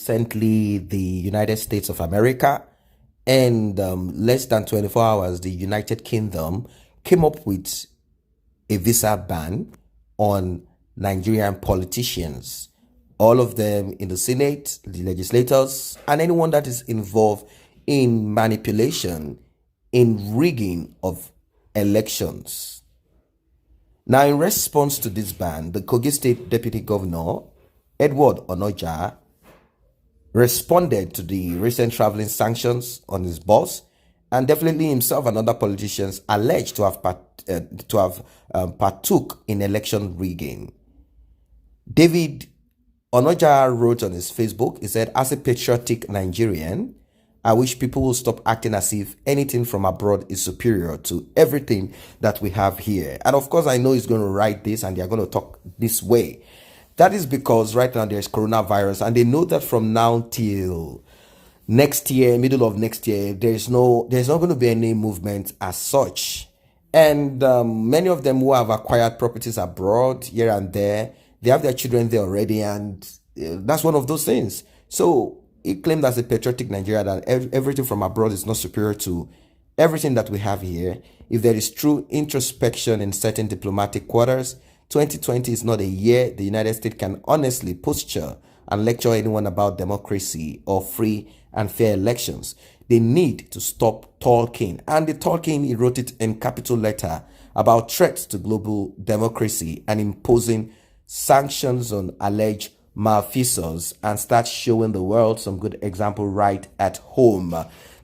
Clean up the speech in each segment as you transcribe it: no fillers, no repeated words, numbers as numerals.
recently the United States of America and less than 24 hours, the United Kingdom came up with a visa ban on Nigerian politicians, all of them in the Senate, the legislators, and anyone that is involved in manipulation, in rigging of elections. Now, in response to this ban, the Kogi State Deputy Governor, Edward Onoja, responded to the recent traveling sanctions on his boss, and definitely himself and other politicians alleged to have partook in election rigging. David Onoja wrote on his Facebook, he said, "As a patriotic Nigerian, I wish people will stop acting as if anything from abroad is superior to everything that we have here." And of course, I know he's going to write this and they're going to talk this way. That is because right now there's coronavirus, and they know that from now till next year, middle of next year, there's not going to be any movement as such. And many of them who have acquired properties abroad here and there, they have their children there already, and that's one of those things. So he claimed as a patriotic Nigeria that everything from abroad is not superior to everything that we have here. If there is true introspection in certain diplomatic quarters, 2020 is not a year the United States can honestly posture and lecture anyone about democracy or free and fair elections. They need to stop talking. And the talking, he wrote it in capital letter, about threats to global democracy and imposing sanctions on alleged malfeasors, and start showing the world some good example right at home.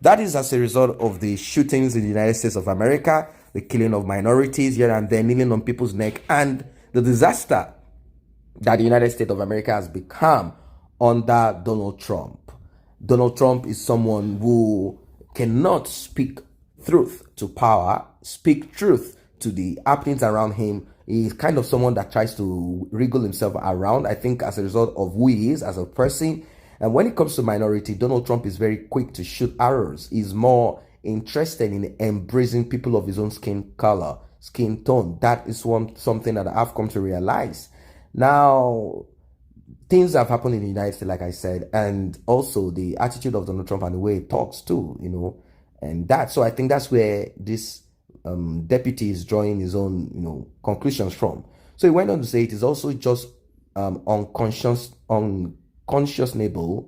That is as a result of the shootings in the United States of America, the killing of minorities here and there, kneeling on people's neck, and the disaster that the United States of America has become under Donald Trump. Donald Trump is someone who cannot speak truth to power, speak truth to the happenings around him. He's kind of someone that tries to wriggle himself around, I think, as a result of who he is as a person. And when it comes to minority, Donald Trump is very quick to shoot arrows. He's more interested in embracing people of his own skin color, skin tone. That is something that I've come to realize. Now, things have happened in the United States, like I said, and also the attitude of Donald Trump and the way he talks too, and so I think that's where this deputy is drawing his own, conclusions from. So he went on to say it is also just unconscionable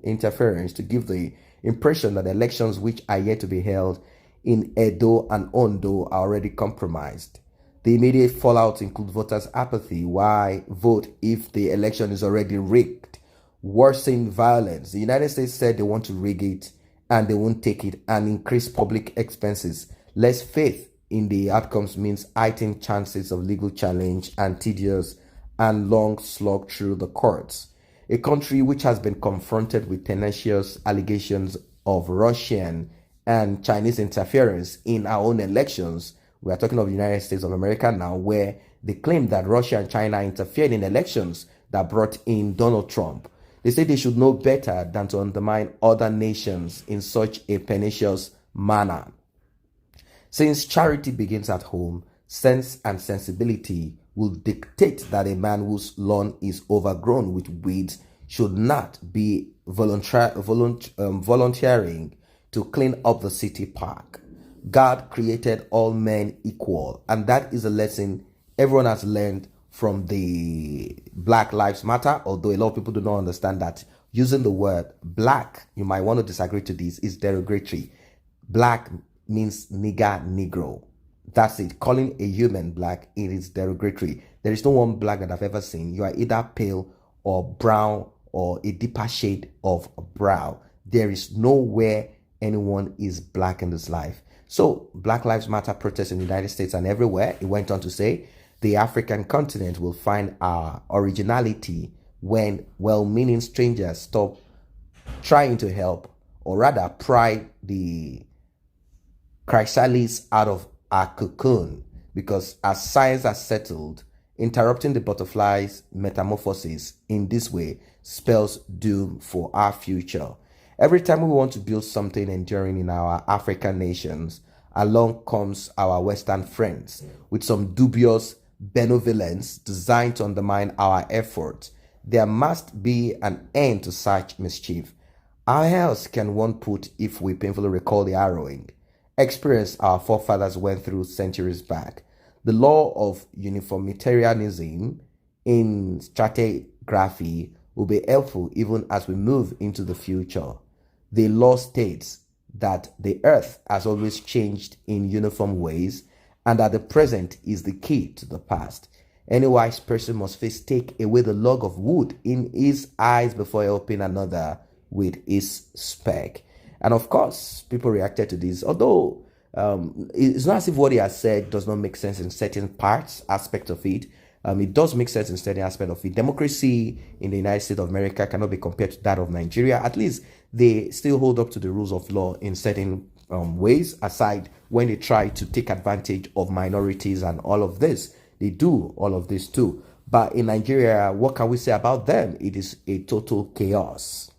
interference to give the impression that elections which are yet to be held in Edo and Ondo are already compromised. The immediate fallout include voters' apathy. Why vote if the election is already rigged? Worsen violence. The United States said they want to rig it and they won't take it, and increase public expenses. Less faith in the outcomes means heightened chances of legal challenge and tedious and long slog through the courts. A country which has been confronted with tenacious allegations of Russian and Chinese interference in our own elections. We are talking of the United States of America now, where they claim that Russia and China interfered in elections that brought in Donald Trump. They say they should know better than to undermine other nations in such a pernicious manner. Since charity begins at home, sense and sensibility will dictate that a man whose lawn is overgrown with weeds should not be volunteering to clean up the city park. God created all men equal, and that is a lesson everyone has learned from the Black Lives Matter, although a lot of people do not understand that using the word black, you might want to disagree to this, is derogatory. Black means nigger, negro. That's it. Calling a human black, it is derogatory. There is no one black that I've ever seen. You are either pale or brown or a deeper shade of brown. There is nowhere anyone is black in this life. So, Black Lives Matter protests in the United States and everywhere. It went on to say, the African continent will find our originality when well-meaning strangers stop trying to help, or rather pry the chrysalis out of our cocoon, because as science has settled, interrupting the butterfly's metamorphosis in this way spells doom for our future. Every time we want to build something enduring in our African nations, along comes our Western friends with some dubious benevolence designed to undermine our efforts. There must be an end to such mischief, How else can one put if we painfully recall the harrowing experience our forefathers went through centuries back? The law of uniformitarianism in stratigraphy will be helpful even as we move into the future. The law states that the earth has always changed in uniform ways and that the present is the key to the past. Any wise person must first take away the log of wood in his eyes before helping another with his speck. And of course, people reacted to this, although it's not as if what he has said does not make sense in certain parts, aspects of it. It does make sense in certain aspect of it. Democracy in the United States of America cannot be compared to that of Nigeria. At least they still hold up to the rules of law in certain ways, aside when they try to take advantage of minorities and all of this. They do all of this too. But in Nigeria, what can we say about them? It is a total chaos.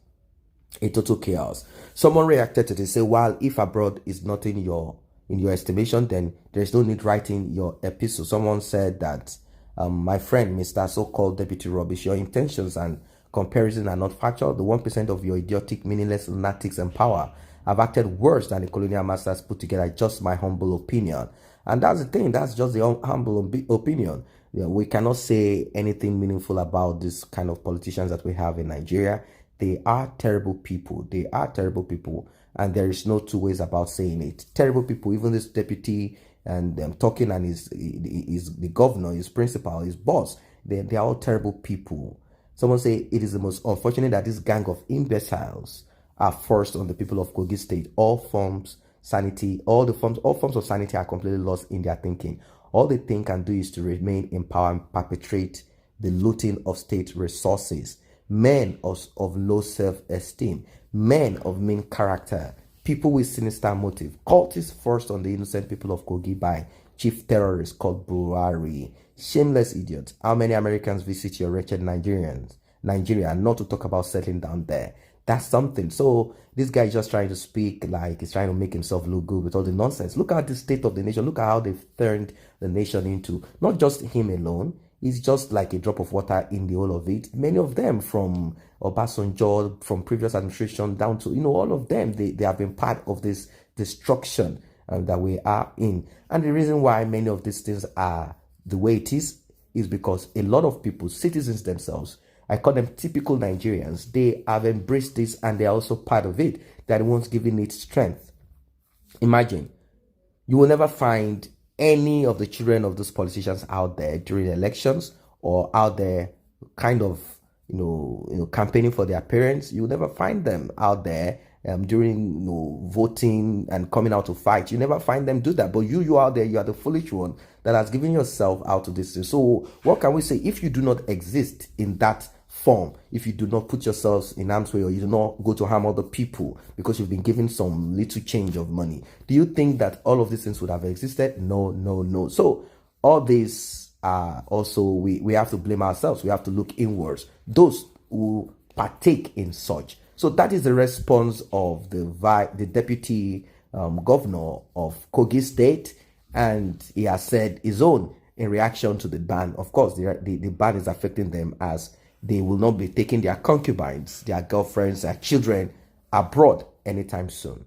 A total chaos. Someone reacted to this, say, while if abroad is not in your estimation, then there's no need writing your epistle. Someone said that, my friend, Mr. So-called Deputy Rubbish, your intentions and comparison are not factual. The 1% of your idiotic, meaningless lunatics and power have acted worse than the colonial masters put together. Just my humble opinion. And that's the thing. That's just the humble opinion. We cannot say anything meaningful about this kind of politicians that we have in Nigeria. They are terrible people. They are terrible people. And there is no two ways about saying it. Terrible people. Even this deputy and talking and his the governor, his principal, his boss. They are all terrible people. Someone say it is the most unfortunate that this gang of imbeciles are forced on the people of Kogi State. All forms of sanity are completely lost in their thinking. All they think and do is to remain in power and perpetrate the looting of state resources. Men of low self-esteem, men of mean character, people with sinister motive, cultists forced on the innocent people of Kogi by chief terrorist called Buhari. Shameless idiots. How many Americans visit your wretched Nigeria, not to talk about settling down there? That's something. So this guy is just trying to speak like he's trying to make himself look good with all the nonsense. Look at the state of the nation. Look at how they've turned the nation into not just him alone. He's just like a drop of water in the whole of it. Many of them, from Obasanjo, from previous administration down to, all of them, they have been part of this destruction that we are in. And the reason why many of these things are the way it is because a lot of people, citizens themselves, I call them typical Nigerians, they have embraced this and they are also part of it. They're the ones giving it strength. Imagine, you will never find any of the children of those politicians out there during elections or out there kind of, campaigning for their parents. You'll never find them out there during voting and coming out to fight. You never find them do that. But you out there, you are the foolish one that has given yourself out to this thing. So what can we say? If you do not exist in that form, if you do not put yourselves in harm's way, or you do not go to harm other people because you've been given some little change of money, do you think that all of these things would have existed? No. So all this also we have to blame ourselves. We have to look inwards, those who partake in such. So that is the response of the deputy governor of Kogi State, and he has said his own in reaction to the ban. Of course, the ban is affecting them as they will not be taking their concubines, their girlfriends, their children abroad anytime soon.